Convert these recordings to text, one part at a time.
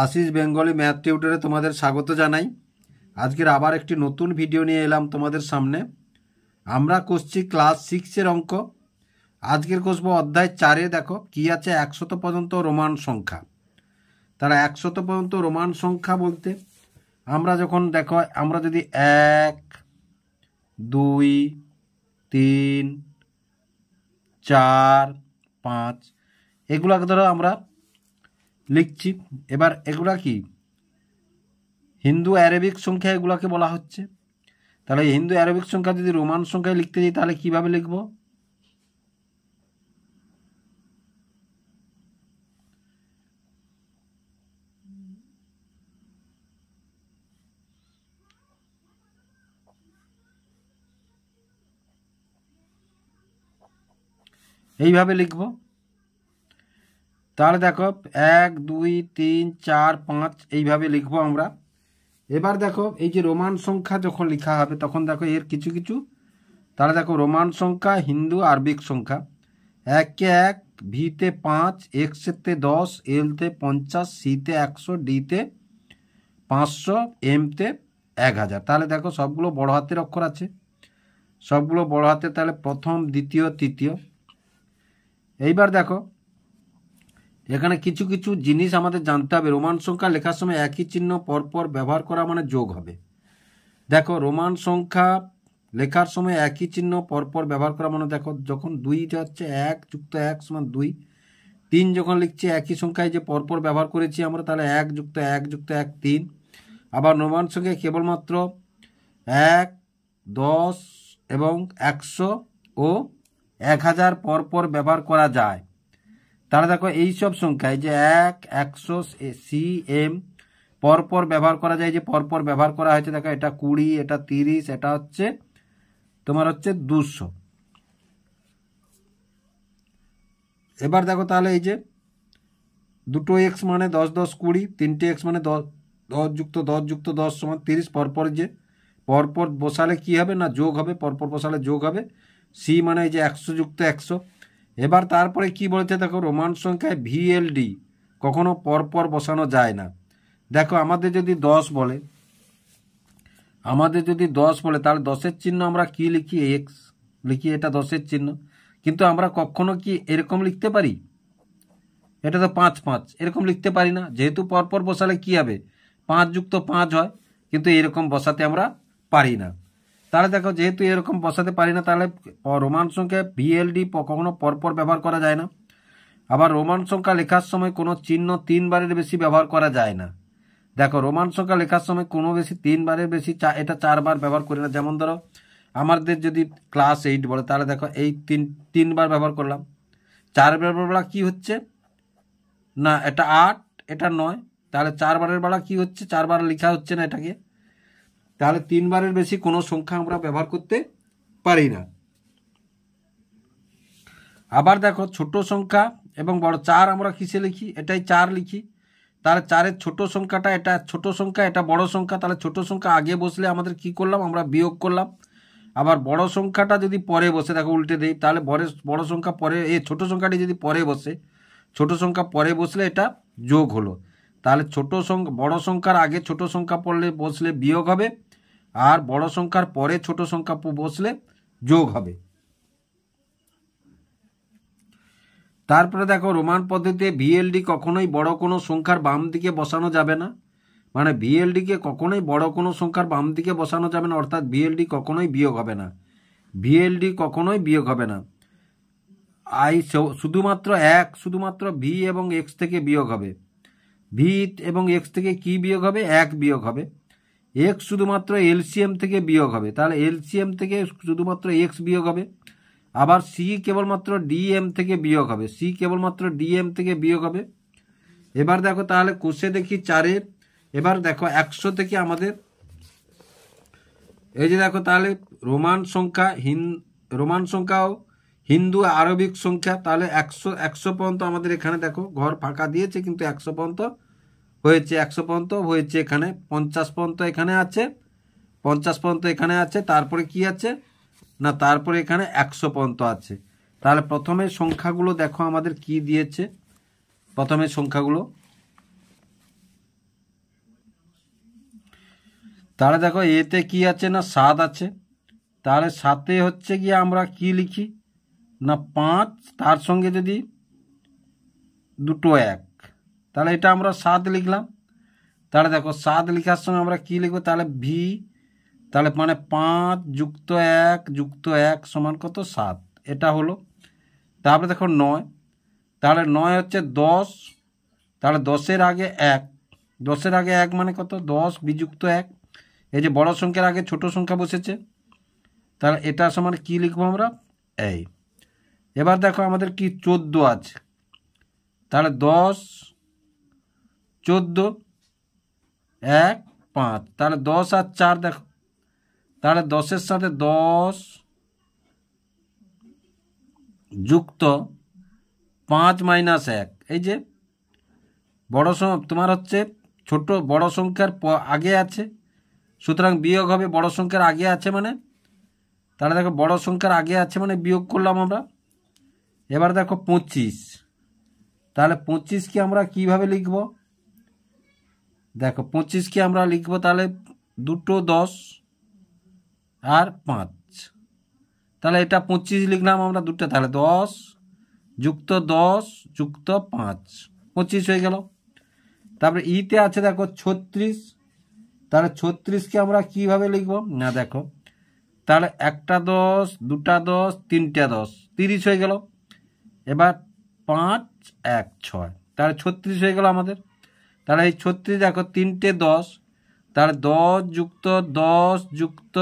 Ashis Bengali math টিউটরে তোমাদের স্বাগত জানাই। আজকের আবার একটি নতুন ভিডিও নিয়ে এলাম তোমাদের সামনে। আমরা করছি ক্লাস 6-এর অঙ্ক। আজকের কষবো অধ্যায় 4-এ। দেখো কি আছে, 100 পর্যন্ত রোমান সংখ্যা। তারা 100 পর্যন্ত রোমান সংখ্যা বলতে আমরা যখন দেখো, আমরা যদি 1, 2, 3, 4, 5 এগুলাকে ধরো আমরা লিখছি। এবার এগুলা কি হিন্দু অ্যারাবিক সংখ্যা, এগুলাকে বলা হচ্ছে। তাহলে হিন্দু অ্যারাবিক সংখ্যা যদি রোমান সংখ্যায় লিখতে যাই তাহলে কিভাবে লিখব? এইভাবে লিখব। তাহলে দেখো 1, 2, 3, 4, 5 এইভাবে লিখবো আমরা। এবার দেখো এই যে রোমান সংখ্যা যখন লেখা হবে তখন দেখো এর কিছু কিছু, তাহলে দেখো রোমান সংখ্যা, হিন্দু আরবিক সংখ্যা। 1-কে 1, ভিতে 5, এক্সতে 10, এলতে 50, সিতে 100, ডিতে 500, এমতে 1000। তাহলে দেখো সবগুলো বড় হাতের অক্ষর আছে, সবগুলো বড় হাতে। তাহলে প্রথম, দ্বিতীয়, তৃতীয়। এইবার দেখো এখানে কিছু কিছু জিনিস আমাদের জানতে হবে। রোমান সংখ্যা লেখার সময় একই চিহ্ন পরপর ব্যবহার করা মানে যোগ হবে। দেখো রোমান সংখ্যা লেখার সময় একই চিহ্ন পরপর ব্যবহার করা মানে, দেখো যখন 2 হচ্ছে 1 যুক্ত 1 সমান 2, 3 যখন লিখছি একই সংখ্যায় যে পরপর ব্যবহার করেছি আমরা, তাহলে 1 যুক্ত 1 যুক্ত 1 3। আবার রোমান সংখ্যায় কেবলমাত্র 1, 10 এবং 100 ও 1000 পরপর ব্যবহার করা যায়। তাহলে দেখো এইসব সংখ্যায় যে 1, 100, সি, এম পরপর ব্যবহার করা যায়, যে পরপর ব্যবহার করা হয়েছে। দেখো এটা 20, এটা 30, এটা হচ্ছে তোমার হচ্ছে 200। এবার দেখো তাহলে এই যে দুটো এক্স মানে 10, 10, 20, তিনটে এক্স মানে 10, 10 যুক্ত 10 যুক্ত 10 সমান 30। পরপর যে পরপর বসালে কি হবে না যোগ হবে, পরপর বসালে যোগ হবে। সি মানে এই যে 100 যুক্ত 100। এবার তারপরে কি বলেছে দেখো, রোমান সংখ্যায় ভিএলডি কখনো পরপর বসানো যায় না। দেখো আমাদের যদি 10 বলে, তাহলে 10-এর চিহ্ন আমরা কি লিখি? এক্স লিখি, এটা 10-এর চিহ্ন। কিন্তু আমরা কখনো কি এরকম লিখতে পারি? এটা তো 5, 5 এরকম লিখতে পারি না, যেহেতু পরপর বসালে কি হবে 5 যুক্ত 5 হয়, কিন্তু এরকম বসাতে আমরা পারি না। তাহলে দেখো যেহেতু এরকম বসাতে পারি না, তাহলে রোমান সংখ্যায় ভিএলডি কখনো পরপর ব্যবহার করা যায় না। আবার রোমান সংখ্যা লেখার সময় কোনো চিহ্ন 3 বারের বেশি ব্যবহার করা যায় না। দেখো রোমান সংখ্যা লেখার সময় কোনো বেশি 3 বারের বেশি, এটা 4 বার ব্যবহার করি না। যেমন ধরো আমাদের যদি ক্লাস 8 বলে, তাহলে দেখো এই 3 বার ব্যবহার করলাম। 4 বার বেলা কি হচ্ছে না, এটা 8, এটা 9, তাহলে 4 বারের বেলা কি হচ্ছে, 4 বার লেখা হচ্ছে না এটাকে। তাহলে 3 বারের বেশি কোনো সংখ্যা আমরা ব্যবহার করতে পারি না। আবার দেখো ছোট সংখ্যা এবং বড় 4 আমরা কিসে লিখি? এটাই 4 লিখি। তাহলে 4-এর ছোট সংখ্যাটা, এটা ছোট সংখ্যা, এটা বড় সংখ্যা। তাহলে ছোট সংখ্যা আগে বসলে আমাদের কি করলাম, আমরা বিয়োগ করলাম। আবার বড় সংখ্যাটা যদি পরে বসে, দেখো উল্টে দেই, তাহলে বড় সংখ্যা পরে, ছোট সংখ্যাটি যদি পরে বসে, ছোট সংখ্যা পরে বসলে এটা যোগ হলো। তাহলে বড় সংখ্যার আগে ছোট সংখ্যা বসলে বিয়োগ হবে, আর বড় সংখ্যার পরে ছোট সংখ্যা বসলে যোগ হবে। তারপরে দেখো রোমান পদ্ধতিতে ভিএলডি কখনোই বড় কোনো সংখ্যার বাম দিকে বসানো যাবে না। মানে ভিএলডিকে কখনোই বড় কোনো সংখ্যার বাম দিকে বসানো যাবে না, অর্থাৎ ভিএলডি কখনোই বিয়োগ হবে না। ভিএলডি কখনোই বিয়োগ হবে না। শুধুমাত্র ভি এবং এক্স থেকে বিয়োগ হবে। ভি এবং এক্স থেকে কি বিয়োগ হবে? 1 বিয়োগ হবে। এক্স শুধুমাত্র এলসিএম থেকে বিয়োগ হবে, তাহলে এলসিএম থেকে শুধুমাত্র এক্স বিয়োগ হবে। আবার সি কেবলমাত্র ডিএম থেকে বিয়োগ হবে, সি কেবলমাত্র ডিএম থেকে বিয়োগ হবে। এবার দেখো তাহলে কোষে দেখি 4-এর। এবার দেখো 100 থেকে আমাদের এই যে দেখো তাহলে রোমান সংখ্যা ও হিন্দু আরবিক সংখ্যা। তাহলে 100 পর্যন্ত আমাদের এখানে দেখো ঘর ফাঁকা দিয়েছে, কিন্তু 100 পর্যন্ত হয়েছে, 100 পর্যন্ত হয়েছে এখানে, 50 পর্যন্ত এখানে আছে, 50 পর্যন্ত এখানে আছে। তারপরে কি আছে না, তারপরে এখানে 100 পর্যন্ত আছে। তাহলে প্রথমে সংখ্যাগুলো দেখো আমাদের কি দিয়েছে। প্রথমে সংখ্যাগুলো তাহলে দেখো এতে কি আছে না 7 আছে, তাহলে 7 হচ্ছে গিয়ে আমরা কি লিখি না 5, তার সঙ্গে যদি দুটো 1, তাহলে এটা আমরা 7 লিখলাম। তাহলে দেখো 7 লেখার সঙ্গে আমরা কি লিখবো, তাহলে ভি, তাহলে মানে 5 যুক্ত 1 যুক্ত 1 সমান কত 7, এটা হলো। তারপরে দেখো 9, তাহলে 9 হচ্ছে 10, তাহলে 10-এর আগে 1, 10-এর আগে 1 মানে কত 10 বিযুক্ত 1, এই যে বড় সংখ্যার আগে ছোট সংখ্যা বসেছে, তাহলে এটা সমান কি লিখবো আমরা এই। এবার দেখো আমাদের কি 14 আছে, তাহলে 10 14 1 5, তাহলে 10 আর 4 দেখো, তাহলে 10-এর সাথে 10 যুক্ত 5 মাইনাস 1, এই যে বড় তোমার হচ্ছে ছোট বড় সংখ্যার আগে আছে, সুতরাং বিয়োগ হবে বড় সংখ্যার আগে আছে মানে, তাহলে দেখো বড় সংখ্যার আগে আছে মানে বিয়োগ করলাম আমরা। এবার দেখো 25, তাহলে 25কে আমরা কিভাবে লিখব, দেখো 25কে আমরা লিখব তাহলে দুটো 10 আর 5, তাহলে এটা 25 লিখলাম আমরা দুটো, তাহলে 10 যুক্ত 10 যুক্ত 5, 25 হয়ে গেল। তারপরে ইতে আছে দেখো 36, তাহলে 36কে আমরা কিভাবে লিখব না দেখো, তাহলে একটা 10 দুটা 10 তিনটা 10, 30 হয়ে গেল। এবার 5 1 6, তাহলে 36 হয়ে গেল আমাদের। তাহলে এই 36 দেখো তিনটে 10, তাহলে 10 যুক্ত 10 যুক্ত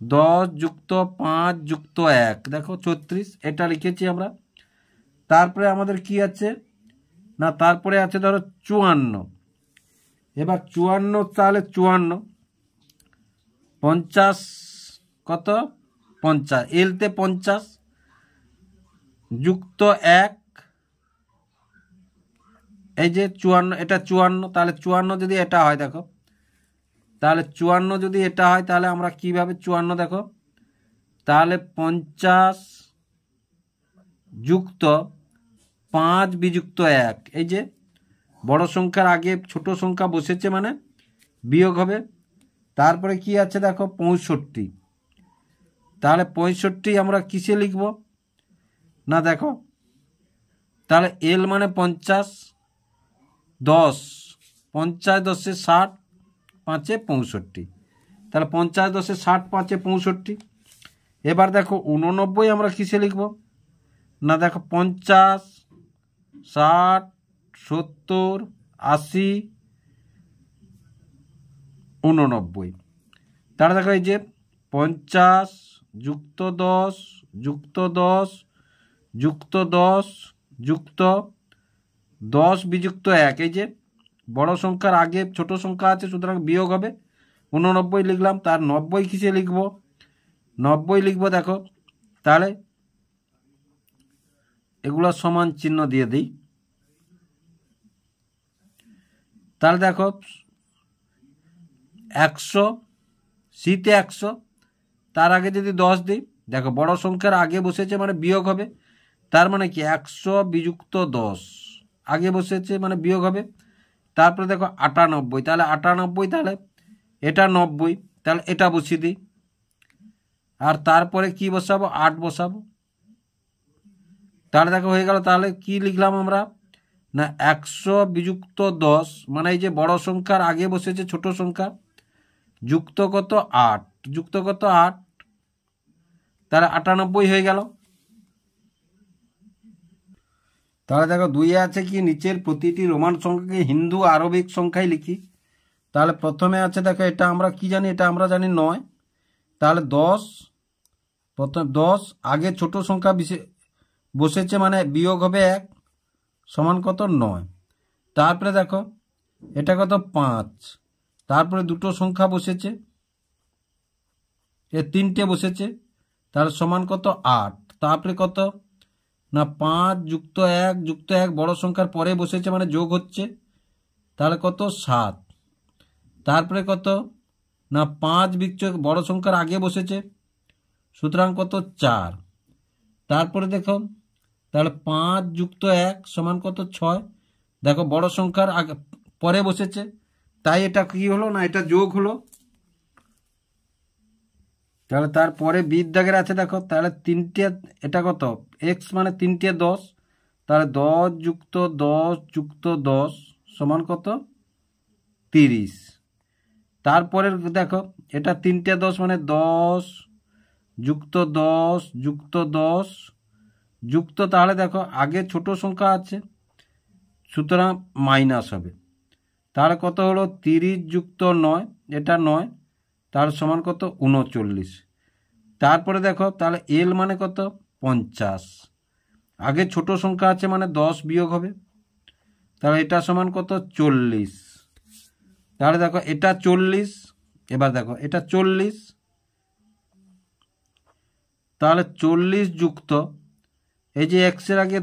10 যুক্ত 5 যুক্ত 1, দেখো 36, এটা লিখেছি আমরা। তারপরে আমাদের কি আছে না, তারপরে আছে ধরো 54, এবার 54, তাহলে 54 50 কত 50, এলতে 50 যুক্ত 1, এই যে 54, এটা 54, তাহলে 54 যদি এটা হয় দেখো, তাহলে 54 যদি এটা হয় তাহলে আমরা কিভাবে 54 দেখো, তাহলে 50 যুক্ত 5 বিযুক্ত 1, এই যে বড় সংখ্যার আগে ছোট সংখ্যা বসেছে মানে বিয়োগ হবে। তারপরে কি আছে দেখো 65, তাহলে 65 আমরা কিসে লিখব না দেখো, তাহলে এল মানে 50, 10 50 10 60 5 65, তাহলে 50 10 60 5 65। এবার দেখো 89 আমরা কিসে লিখব না দেখো 50 60 70 80 89, তাহলে দেখো এই যে 50 যুক্ত 10 যুক্ত 10 যুক্ত 10 যুক্ত 10 বিযুক্ত 1, এই যে বড় সংখ্যার আগে ছোট সংখ্যা আছে সুতরাং বিয়োগ হবে, 89 লিখলাম। তার 90 কিসে লিখব, 90 লিখব দেখো, তাহলে এগুলো সমান চিহ্ন দিয়ে দিই, তাহলে দেখো 100 সিতে 100, তার আগে যদি 10 দিই, দেখো বড় সংখ্যার আগে বসেছে মানে বিয়োগ হবে, তার মানে কি 100 বিযুক্ত 10 আগে বসেছে মানে বিয়োগ হবে। তারপরে দেখো 98, তাহলে 98, তাহলে এটা 90, তাহলে এটা বসিয়ে দিই, আর তারপরে কি বসাবো 8 বসাবো, তাহলে দেখো হয়ে গেল। তাহলে কি লিখলাম আমরা না 100 বিযুক্ত 10, মানে এই যে বড় সংখ্যার আগে বসেছে ছোট সংখ্যা, যুক্ত কত 8, যুক্ত কত 8, তাহলে 98 হয়ে গেল। তাহলে দেখো 2 আছে কি নিচের প্রতিটি রোমান সংখ্যাকে হিন্দু আরবিক সংখ্যায় লিখি। তাহলে প্রথমে আছে দেখো, এটা আমরা কি জানি, এটা আমরা জানি 9, তাহলে 10, প্রথম 10 আগে ছোট সংখ্যা বসেছে মানে বিয়োগ হবে 1 সমান কত 9। তারপরে দেখো এটা কত 5, তারপরে দুটো সংখ্যা বসেছে, এ তিনটে বসেছে, তাহলে সমান কত 8, তারপরে কত না 5 যুক্ত 1 যুক্ত 1 বড় সংখ্যার পরে বসেছে মানে যোগ হচ্ছে, তাহলে কত 7, তারপরে কত না 5 বিয়োগ বড় সংখ্যার আগে বসেছে সুতরাং কত 4, তারপরে দেখো তাহলে 5 যুক্ত 1 সমান কত 6, দেখো বড় সংখ্যার আগে পরে বসেছে তাই এটা কি হলো না, এটা যোগ হলো। তাহলে তারপরে বির দাগের আছে দেখো, তাহলে তিনটে, এটা কত এক্স মানে 3টে 10, তাহলে 10 যুক্ত 10 যুক্ত 10 সমান কত 30। তারপরে দেখো এটা 3টে 10 মানে 10 যুক্ত 10 যুক্ত 10 যুক্ত, তাহলে দেখো আগে ছোট সংখ্যা আছে সুতরাং মাইনাস হবে। তাহলে কত হলো 30 যুক্ত 9, এটা 9, তার সমান কত 39। তারপরে দেখো তাহলে এল মানে কত 50, আগে ছোট সংখ্যা আছে মানে 10 বিয়োগ হবে, তাহলে এটা সমান কত 40। তাহলে দেখো এটা 40, এবার দেখো এটা 40, তাহলে 40 যুক্ত এই যে এক্সের আগে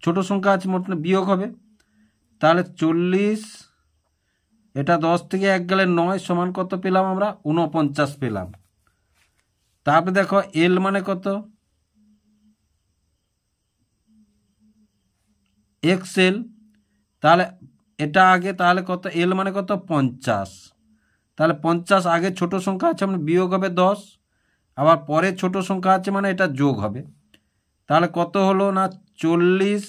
ছোট সংখ্যা আছে মোট বিয়োগ হবে, তাহলে 40, এটা 10 থেকে 1 গেলে 9 সমান কত পেলাম আমরা 49 পেলাম। তারপরে দেখো এল মানে কত এক্সেল, তাহলে এটা আগে, তাহলে কত এল মানে কত 50, তাহলে 50 আগে ছোট সংখ্যা আছে মানে বিয়োগ হবে 10, আবার পরে ছোট সংখ্যা আছে মানে এটা যোগ হবে। তাহলে কত হলো না 40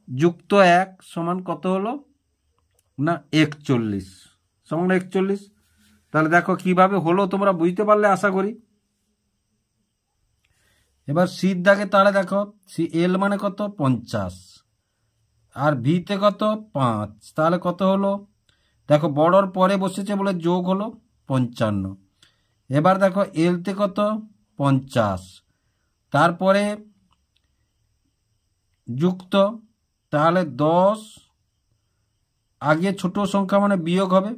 যুক্ত 1 সমান কত হলো না 41, সমান 41। তাহলে দেখো কিভাবে হলো তোমরা বুঝতে পারলে আশা করি। এবার সির দাগে তাহলে দেখো সি এল মানে কত 50 আর ভিতে কত 5, তাহলে কত হলো দেখো বড়র পরে বসেছে বলে যোগ হলো 55। এবার দেখো এলতে কত 50, তারপরে যুক্ত, তাহলে 10 আগে ছোট সংখ্যা মানে বিয়োগ হবে,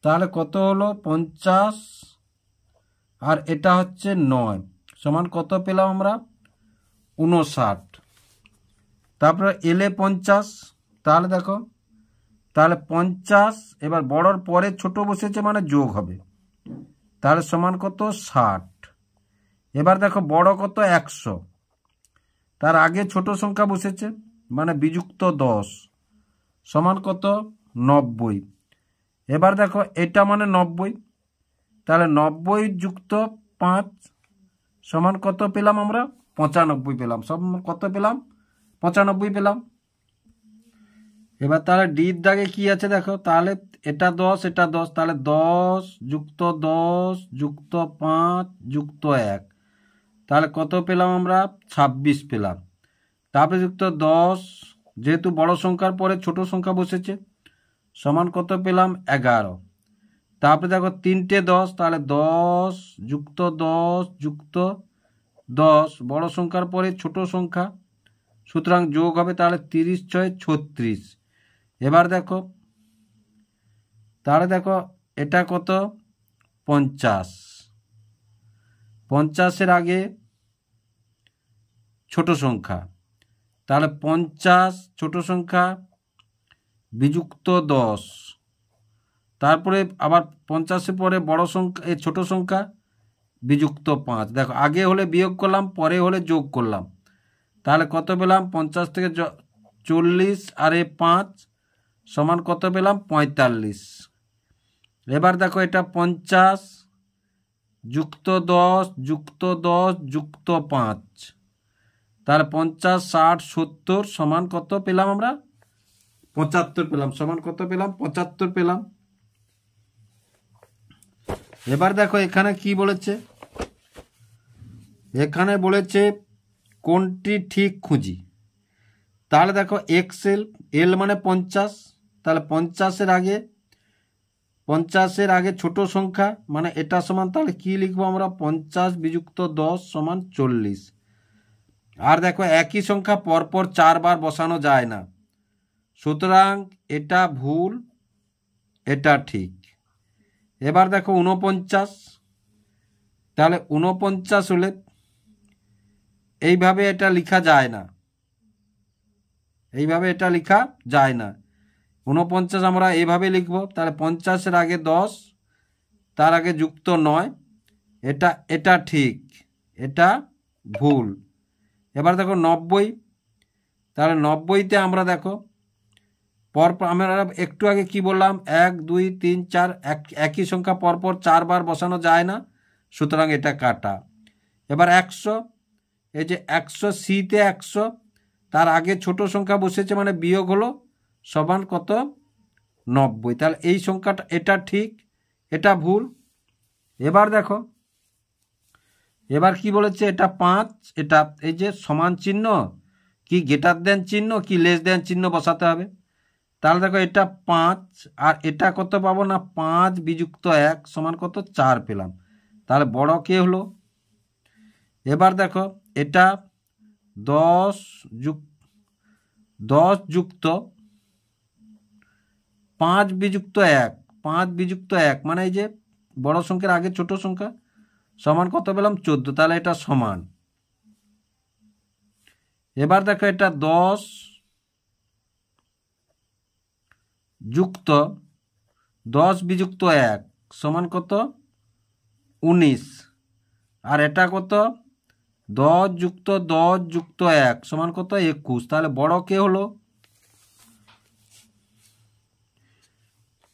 তাহলে কত হলো 50 আর এটা হচ্ছে 9 সমান কত পেলাম আমরা 59। তারপরে এলে 50, তাহলে দেখো তাহলে 50, এবার বড়র পরে ছোট বসেছে মানে যোগ হবে, তাহলে সমান কত 60। এবার দেখো বড় কত 100, তার আগে ছোট সংখ্যা বসেছে মানে বিযুক্ত 10 সমান কত 90। এবার দেখো এটা মানে 90, তাহলে 90 যুক্ত 5 সমান কত পেলাম আমরা 95 পেলাম, সব কত পেলাম 95 পেলাম। এবার তাহলে ডির দাগে কি আছে দেখো, তাহলে এটা 10 এটা 10, তাহলে 10 যুক্ত 10 যুক্ত 5 যুক্ত 1, তাহলে কত পেলাম আমরা 26 পেলাম। তারপরে যুক্ত 10, যেহেতু বড় সংখ্যার পরে ছোট সংখ্যা বসেছে সমান কত পেলাম 11। তারপরে দেখো 3টে 10, তাহলে 10 যুক্ত 10 যুক্ত 10 বড় সংখ্যার পরে ছোট সংখ্যা সুতরাং যোগ হবে, তাহলে 30 6 36। এবার দেখো তাহলে দেখো এটা কত 50, 50-এর আগে ছোট সংখ্যা, তাহলে 50 ছোট সংখ্যা বিযুক্ত 10, তারপরে আবার 50-এর পরে বড় সংখ্যা ছোট সংখ্যা বিযুক্ত 5। দেখো আগে হলে বিয়োগ করলাম পরে হলে যোগ করলাম, তাহলে কত পেলাম 50 থেকে 40 আর 5 সমান কত পেলাম 45। এবার দেখো এটা 50 যুক্ত 10 যুক্ত 10 যুক্ত 5, তাহলে 50 60 70 সমান কত পেলাম আমরা 75 পেলাম, সমান কত পেলাম 75 পেলাম। এবার দেখো এখানে কি বলেছে, এখানে বলেছে কোনটি ঠিক খুঁজি। তাহলে দেখো এক্সেল এল মানে 50, তাহলে 50-এর আগে ছোট সংখ্যা মানে এটা সমান, তাহলে কি লিখবো আমরা 50 বিযুক্ত 10 সমান 40। আর দেখো একই সংখ্যা পরপর 4 বার বসানো যায় না, সুতরাং এটা ভুল এটা ঠিক। এবার দেখো 49, তাহলে 49 হলে এইভাবে এটা লেখা যায় না, এইভাবে এটা লেখা যায় না। 49 আমরা এইভাবে লিখব, তাহলে 50-এর আগে 10 তার আগে যুক্ত 9, এটা ঠিক এটা ভুল। এবার দেখো 90, তাহলে 90-তে আমরা দেখো পরপর আমরা একটু আগে কি বললাম, 1 2 3 4 একই সংখ্যা পরপর 4 বার বসানো যায় না, সুতরাং এটা কাটা। এবার 100, এই যে 100 সিতে 100, তার আগে ছোট সংখ্যা বসেছে মানে বিয়োগ হলো, সমান কত 90। তাহলে এই সংখ্যাটা এটা ঠিক, এটা ভুল। এবার দেখো, এবার কি বলেছে, এটা 5, এটা এই যে সমান চিহ্ন কি গ্রেটার দেন চিহ্ন কি লেস দেন চিহ্ন বসাতে হবে। তাহলে দেখো এটা 5 আর এটা কত পাবো না, 5 বিযুক্ত 1 সমান কত 4 পেলাম। তাহলে বড় কে হলো। এবার দেখো এটা 10 যুক্ত 5 বিযুক্ত 1, 5 বিযুক্ত 1 মানে এই যে বড় সংখ্যার আগে ছোট সংখ্যা, সমান কত পেলাম 14। তাহলে এটা সমান। এবার দেখো এটা 10 যুক্ত 10 বিযুক্ত 1 সমান কত 19, আর এটা কত 10 যুক্ত 10 যুক্ত 1 সমান কত 21। তাহলে বড় কে হলো।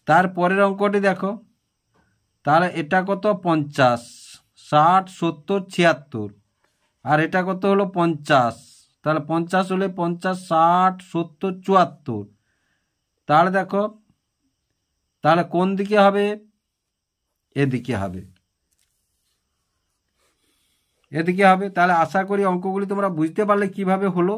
তারপরের অঙ্কটি দেখো, তাহলে এটা কত 50, 60, 70, 76, আর এটা কত হলো 50। তাহলে 50 হলে 50, 60, 70, 74। তাহলে দেখো, তাহলে কোন দিকে হবে, এদিকে হবে, এদিকে হবে। তাহলে আশা করি অঙ্কগুলি তোমরা বুঝতে পারলে কিভাবে হলো।